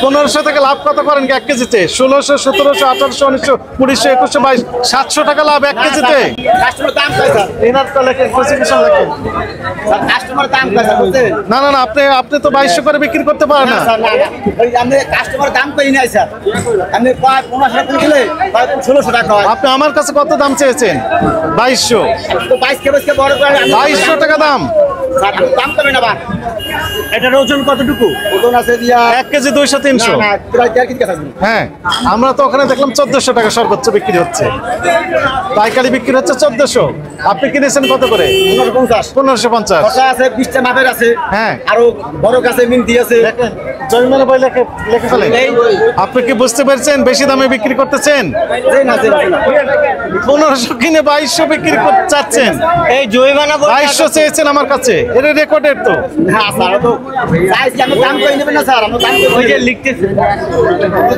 1500 থেকে লাভ কত করেন 1 কেজিতে? 1600, 1700, 1800, 1900, 2000, 2100, 2200, 700 টাকা লাভ 1 কেজিতে। কাস্টমার দাম কয় স্যার? এনার তো লেখেন, স্পেসিফিকেশন লেখেন। স্যার কাস্টমার দাম কয় স্যার বুঝছেন? না না না, আপনি তো 2200 করে বিক্রি করতে পারেন না না। স্যার না না, ওই আমি কাস্টমার দাম কই নাই স্যার। আমি 1500 টাকা দিলে 1600 টাকা হয়। আপনি আমার কাছে কত দাম চেয়েছেন? 2200। তো 22 কেজি বড় করে 2200 টাকা দাম। স্যার দাম কমে না বা। এটার ওজন কতটুকু? ওজন আছে দিয়া 1 কেজি 200, 300। না প্রায় 4 কেজি আছে। হ্যাঁ, আমরা তো ওখানে দেখলাম 1400 টাকা সর্বোচ্চ বিক্রি হচ্ছে, পাইকারি বিক্রি হচ্ছে 1400। আপনি কিনেছেন কত করে? 1550 1550। কত আছে? 20টা মাপের আছে। হ্যাঁ, আরো বড় কাছে মিন্টি আছে। দেখেন জরিমানা বই লেখে ফেলেন। আপনি কি বুঝতে পারছেন বেশি দামে বিক্রি করতেছেন? এই না যে 1500 কিনে 2200 বিক্রি করতে চাচ্ছেন। এই জরিমানা 2200 চেয়েছেন আমার কাছে, এটা রেকর্ডেড তো। না স্যার তো চাইছি আমি দাম কই নেবেন না স্যার। আমরা দাম কই যে লিখতেছি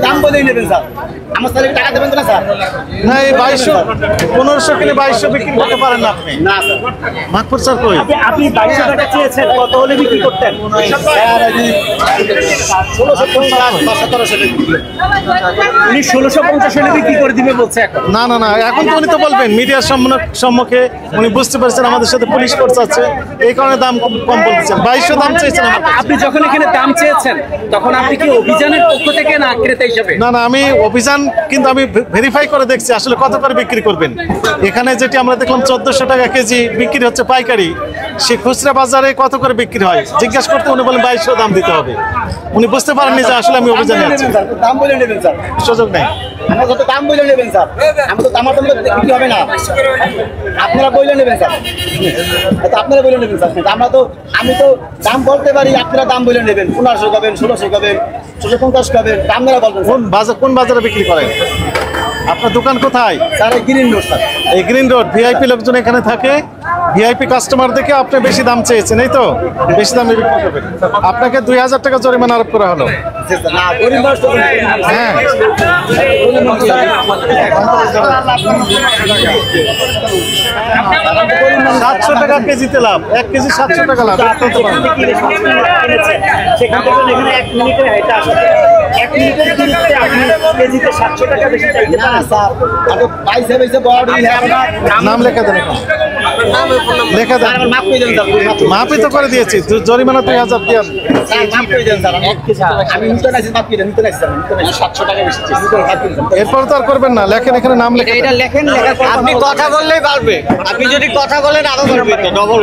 দাম বলেই নেবেন স্যার। আমার স্যার টাকা দেবেন না স্যার? না, এই 2200 1500 কিনে 2200 বিক্রি করতে পারেন না আপনি। না স্যার। মাকপুর স্যার কই? আপনি 2200 টাকা চেয়েছেন, কত হলে বিক্রি করতেন? স্যার এই 1650 বা 1700 উনি 1650 হলে বিক্রি করে দিবে বলছে এখন। না না না, এখন তো উনি তো বলবেন মিডিয়ার সম্মুখে উনি বুঝতে পারছেন আমাদের সাথে পুলিশ ফোর্স আছে, এই কারণে দাম কম বলছেন। 2200 দাম চেয়েছেন আমার কাছে। আপনি যখন এখানে দাম চেয়েছেন তখন আপনি কি অভিযানের পক্ষ থেকে না ক্রেতা হিসেবে? না না, আমি অভিযান কিন্তু আমি ভেরিফাই করে দেখছি আসলে কত করে বিক্রি করবেন। এখানে যেটি আমরা দেখলাম 1400 টাকা কেজি বিক্রি হচ্ছে পাইকারি, সে খুচরা বাজারে কত করে বিক্রি হয় জিজ্ঞাসা করতে উনি বলেন 2200 দাম দিতে হবে। উনি বুঝতে পারেননি যে আসলে আমি অভিযানে আছি। দাম বলে নেবেন স্যার। সুযোগ নেই। আমরা যত দাম বলে নেবেন স্যার। আমরা তো আমার দাম বিক্রি হবে না। আপনারা বলে নেবেন স্যার। তো আপনারা বলে নেবেন স্যার। আমি তো দাম বলতে পারি, আপনারা দাম বলে নেবেন। 1500 পাবেন, 1600 পাবেন, 1650 পাবেন। আপনারা বলবেন কোন বাজারে বিক্রি করেন? আপনার দোকান কোথায়? স্যার এই গ্রিন রোড স্যার। এই গ্রিন রোড। ভিআইপি লোকজন এখানে থাকে, ভিআইপি কাস্টমার দেখে আপনি বেশি দাম চেয়েছেন, এই তো বেশি দামে বিক্রি করবেন। আপনাকে 2000 টাকা জরিমানা আরোপ করা হলো। না গরিব মানুষ তো হ্যাঁ, 700 টাকা কেজিতে লাভ, 1 কেজি 700 টাকা লাভ। সেখান থেকে এখানে 1 মিনিটে এটা আসলে 1 মিনিটের দূরত্বে আপনি কেজিতে 700 টাকা বেশি চাইতে না স্যার। আর পয়সা পয়সা বড় নাম লেখা দেন, এখন লেখা দেন। স্যার মাফ করে দেন স্যার। মাপই তো করে দিয়েছি, জরিমানা 2000 দিয়ে। স্যার মাফ করে দেন স্যার। আমি নিতে নাইছি, মাফ করে দেন। নিতে নাইছি স্যার। নিতে নাইছি 700 টাকা বেশি চেয়েছি। এরপর তো আর করবেন না, লেখেন এখানে নাম লেখা দেন। লেখেন লেখার পর আপনি কথা বললেই পারবে, আপনি যদি কথা বলেন আরো পারবে তো ডবল।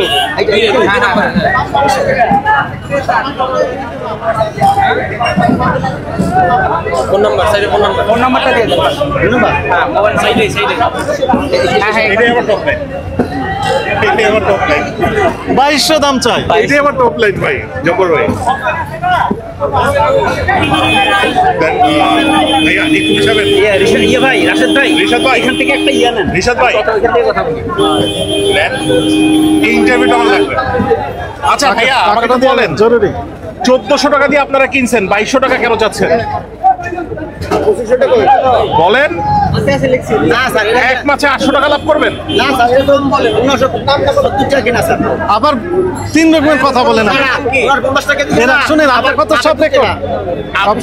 ফোন নাম্বার সাইডে, ফোন নাম্বারটা দিয়ে দেন। ধন্যবাদ। হ্যাঁ, মোবাইল সাইডে সাইডে। এটাই আমার টপ লাইন, এটাই আমার টপ লাইন, 2200 দাম চাই। এটাই আমার টপ লাইন ভাই, জবর ভাই। ভাইয়া নিকুল সাহেব, ইয়ে ভাই, রাশেদ ভাই, রিশাদ ভাই, এখান থেকে একটা ইয়া নেন। রিশাদ ভাই, এখান থেকে কথা বলি। নেন। এই ইন্টারভিউটা আমার লাগবে। আচ্ছা ভাইয়া, আমাকে তো বলেন, জরুরি। 1400 টাকা দিয়ে আপনারা কিনছেন, 2200 টাকা কেন চাচ্ছেন? বলেন। না স্যার এটা এক মাছে 800 টাকা লাভ করবেন? না স্যার এটা তো 1500 টাকা বলে 2 টাকা কিনা স্যার। আবার 3 রকমের কথা বলেন না। ওনার 50 টাকা দিবেন এরা না। শুনেন, আপনার কত সব রেকর্ড,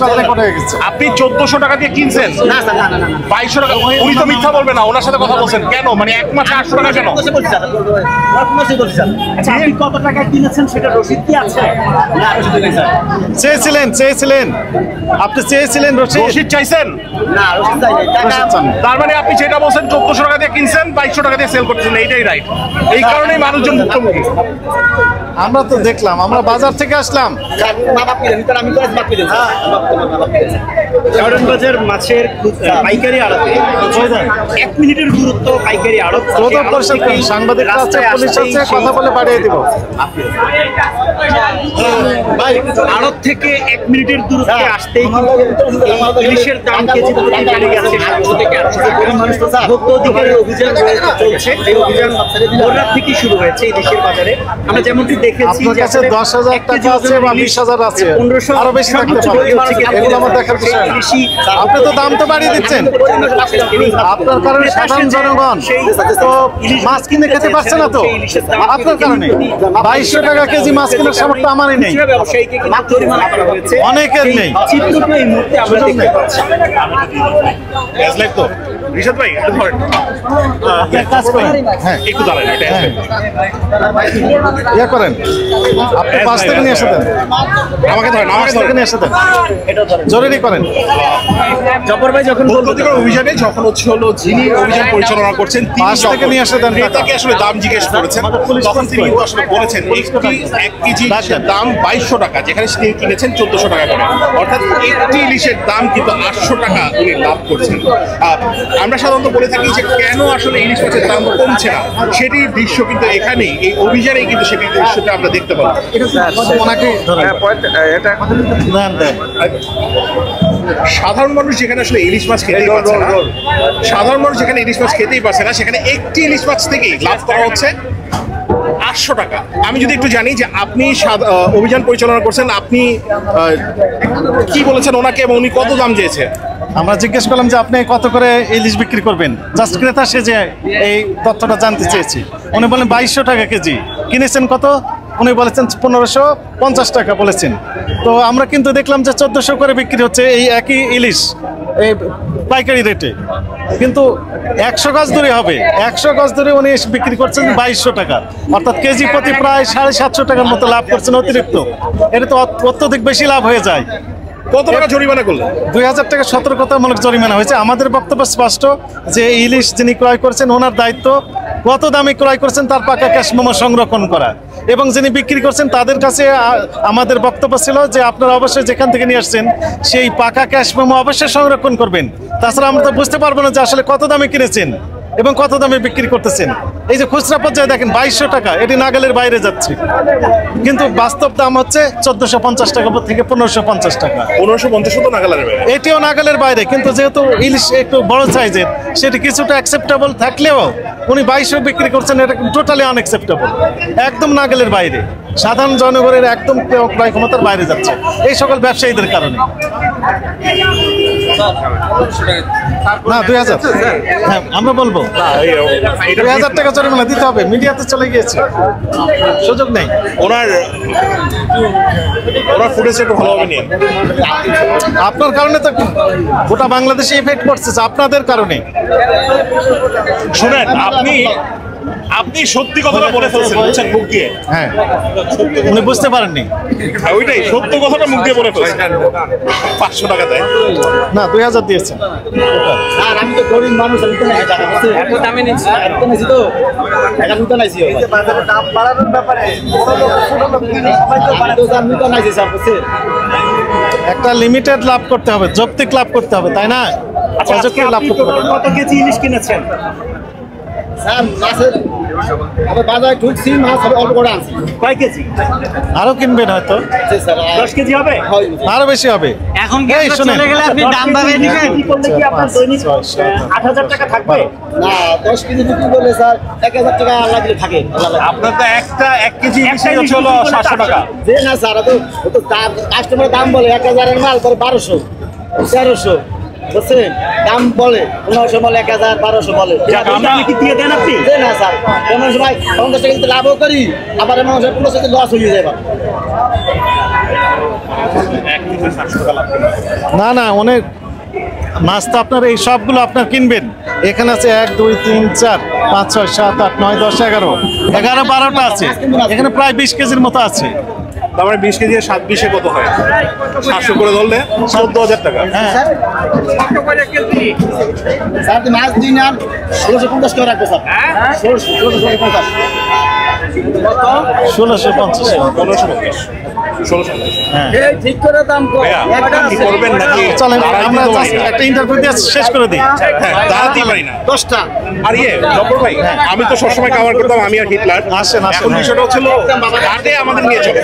সব রেকর্ড হয়ে গেছে। আপনি 1400 টাকা দিয়ে কিনছেন, না স্যার না না না 2200 টাকা। উনি তো মিথ্যা বলবেন না, ওনার সাথে কথা বলছেন কেন? মানে এক মাছে 800 টাকা কেন? বসে বলছি স্যার। ওনার 1500 বলছি স্যার। আচ্ছা, আপনি কত টাকা কিনেছেন সেটা রসিদ কি আছে? না রসিদ নেই স্যার। চেয়েছিলেন আপনি চেয়েছিলেন রসিদ। রসিদ চাইছেন? না রসিদ চাই নাই। টাকা রসিদ চান। তার মানে আপনি যেটা বলছেন 1400 টাকা দিয়ে কিনছেন, 2200 টাকা দিয়ে সেল করতেছেন, এইটাই রাইট। এই কারণেই মানুষজন মুক্তমুখী। আমরা তো দেখলাম, আমরা বাজার থেকে আসলাম। স্যার মা বাপ কিনে নিতে আমি তো মাপ করে দেন স্যার। কারণ বাজার মাছের পাইকারি আড়তে 1 মিনিটের দূরত্ব পাইকারি আড়ত। দ্রুত পরিশোধ করেন, সাংবাদিকরা আছে, পুলিশ আছে, কথা বলে বাড়িয়ে দিব। ভাই আড়ত থেকে 1 মিনিটের দূরত্বে আসতেই ইলিশের দাম কেজি প্রতি বেড়ে গেছে 700 থেকে 800 টাকা। ভোক্তা অধিকারের অভিযান চলছে। এই অভিযান ভোর রাত থেকেই শুরু হয়েছে এই দেশের বাজারে। আমরা যেমনটি দেখেছি আপনার কাছে 10,000 টাকা আছে বা 20,000 আছে, আরো বেশি থাকতে পারে, এগুলো আমার দেখার বিষয় না। আপনি তো দাম তো বাড়িয়ে দিচ্ছেন, আপনার কারণে সাধারণ জনগণ তো মাছ কিনে খেতে পারছে না, তো আপনার কারণে 2200 টাকা কেজি মাছ কেনার সামর্থ্য আমারই নেই, অনেকের নেই। তো রিশাদ ভাই একটু ধরেন, এক কাজ করেন, হ্যাঁ একটু দাঁড়ান, এটা হ্যাঁ ইয়ে করেন, আপনি 5 থেকে নিয়ে এসে দেন, আমাকে ধরেন, 5 থেকে নিয়ে এসে দেন, জরুরি করেন। জব্বর ভাই যখন বলতে অভিযানে যখন হলো যিনি অভিযান পরিচালনা করছেন তিনি 5 থেকে নিয়ে এসে দেন, ক্রেতাকে আসলে দাম জিজ্ঞেস করেছেন, তখন তিনি কিন্তু আসলে বলেছেন 1 কেজি ইলিশের দাম 2200 টাকা, যেখানে তিনি কিনেছেন 1400 টাকা করে, অর্থাৎ একটি ইলিশের দাম কিন্তু 800 টাকা উনি লাভ করছেন। আমরা সাধারণত বলে থাকি যে কেন আসলে ইলিশ মাছের দাম কমছে না, সেটি দৃশ্য কিন্তু এখানেই এই অভিযানেই কিন্তু সেটি দৃশ্যটা আমরা দেখতে পাবো। ওনাকে ধরেন, দেন দেন। সাধারণ মানুষ যেখানে আসলে ইলিশ মাছ খেতেই পারছে না, সাধারণ মানুষ যেখানে ইলিশ মাছ খেতেই পারছে না, সেখানে একটি ইলিশ মাছ থেকেই লাভ করা হচ্ছে 800 টাকা। আমি যদি একটু জানি যে আপনি অভিযান পরিচালনা করছেন, আপনি কি বলেছেন ওনাকে এবং উনি কত দাম চেয়েছে? আমরা জিজ্ঞেস করলাম যে আপনি কত করে ইলিশ বিক্রি করবেন, জাস্ট ক্রেতা সে যে এই তথ্যটা জানতে চেয়েছি। উনি বলেন 2200 টাকা কেজি, কিনেছেন কত? উনি বলেছেন 1550 টাকা বলেছেন। তো আমরা কিন্তু দেখলাম যে 1400 করে বিক্রি হচ্ছে এই একই ইলিশ এই পাইকারি রেটে, কিন্তু 100 গজ দূরে হবে, 100 গজ দূরে উনি বিক্রি করছেন 2200 টাকা, অর্থাৎ কেজি প্রতি প্রায় 750 টাকার মতো লাভ করছেন অতিরিক্ত। এটা তো অত্যধিক বেশি লাভ হয়ে যায়। কত টাকা জরিমানা করলেন? 2000 টাকা সতর্কতামূলক জরিমানা হয়েছে। আমাদের বক্তব্য স্পষ্ট যে ইলিশ যিনি ক্রয় করছেন ওনার দায়িত্ব কত দামে ক্রয় করছেন তার পাকা ক্যাশ মেমো সংরক্ষণ করা, এবং যিনি বিক্রি করছেন তাদের কাছে আমাদের বক্তব্য ছিল যে আপনারা অবশ্যই যেখান থেকে নিয়ে আসছেন সেই পাকা ক্যাশ মেমো অবশ্যই সংরক্ষণ করবেন, তাছাড়া আমরা তো বুঝতে পারবো না যে আসলে কত দামে কিনেছেন এবং কত দামে বিক্রি করতেছেন। এই যে খুচরা পর্যায়ে দেখেন 2200 টাকা, এটি নাগালের বাইরে যাচ্ছে, কিন্তু বাস্তব দাম হচ্ছে 1450 টাকা থেকে 1550 টাকা। 1550 তো নাগালের বাইরে, এটিও নাগালের বাইরে, কিন্তু যেহেতু ইলিশ একটু বড় সাইজের সেটি কিছুটা অ্যাকসেপ্টেবল থাকলেও উনি 2200 বিক্রি করছেন, এটা টোটালি আনএক্সেপ্টেবল, একদম নাগালের বাইরে, সাধারণ জনগণের একদম ক্রয় ক্ষমতার বাইরে যাচ্ছে এই সকল ব্যবসায়ীদের কারণে। না 2000, হ্যাঁ আমরা বলবো 2000 টাকা জরিমানা দিতে হবে, মিডিয়াতে চলে গিয়েছে, সুযোগ নেই। ওনার ফুটেজ একটু ভালোভাবে নিয়ে, আপনার কারণে তো গোটা বাংলাদেশে ইফেক্ট পড়ছে, আপনাদের কারণে। শুনেন, আপনি সত্যি কথাটা বলে ফেলছেন, বুঝছেন, মুখ দিয়ে। হ্যাঁ, উনি বুঝতে পারেননি। ওইটাই সত্য কথাটা মুখ দিয়ে বলে ফেলছেন। 500 টাকা দেয় না, 2000 দিয়েছেন। আর আমি তো গরিব মানুষ, আমি তো নাই টাকা আছে, এত দামে নিচ্ছি, এত নিছি তো টাকা নিতে নাইছি। এই যে বাজারে দাম বাড়ানোর ব্যাপারে আমি তো দাম নিতে নাইছি স্যার, বুঝছেন? একটা লিমিটেড লাভ করতে হবে, যৌক্তিক লাভ করতে হবে, তাই না? অযৌক্তিক লাভ করতে হবে। কত কেজি ইলিশ কিনেছেন? স্যার মাছের আবার বাজারে ঢুকছি, মাছ হবে অল্প করে আনছি। কয় কেজি? আরো কিনবেন হয়তো, জি স্যার, 10 কেজি হবে? আরো বেশি হবে। এখন এই শুনেন, চলে গেলে আপনি দাম বাড়িয়ে দিবেন, কি করলে কি আপনার দৈনিক 8000 টাকা থাকবে? না 10 কেজি বিক্রি করলে স্যার 1000 টাকা আল্লাহ দিলে থাকে। আপনার তো 1 কেজি ইলিশ হলো 700 টাকা। যে না স্যার, তো কাস্টমার দাম বলে 1000 এর মাল করে 1200 1300, বুঝছেন? দাম বলে 1500 বলে, 1000 1200 বলে। আপনি কি দিয়ে দেন আপনি? যে না স্যার, কোনো সময় 50 টাকা কিন্তু লাভও করি, আবার এমন 15 টাকা লস হয়ে যায়। না না, অনেক মাছ তো আপনার এই সবগুলো আপনার কিনবেন, এখানে আছে 1 2 3 4 5 6 7 8 9 10 11 12টা আছে, এখানে প্রায় 20 কেজির মতো আছে। তারপরে 20 কেজি 7-20 কত হয়? 700 করে ধরলে 14000 টাকা। হ্যাঁ, স্যার মাছ দিন আর 1650 করে রাখবো স্যার। 1650 1650। 1550 হ্যাঁ, ঠিক করে দাম কম। কি করবেন নাকি? চলেন আমরা just একটা ইন্টারভিউ দিয়ে শেষ করে দিই। দাঁড়াতেই পারি না। 10টা। আর জব্বর ভাই, আমি তো সবসময় কভার করতাম, আমি আর হিটলার। আসেন, আসেন, এখন বিষয়টা হচ্ছিল হাটে আমাদের নিয়ে চলে,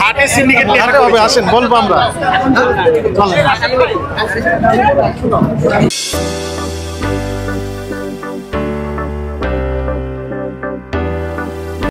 হাটে সিন্ডিকেট নিয়ে হাটে হবে, আসেন বলবো আমরা। চলেন।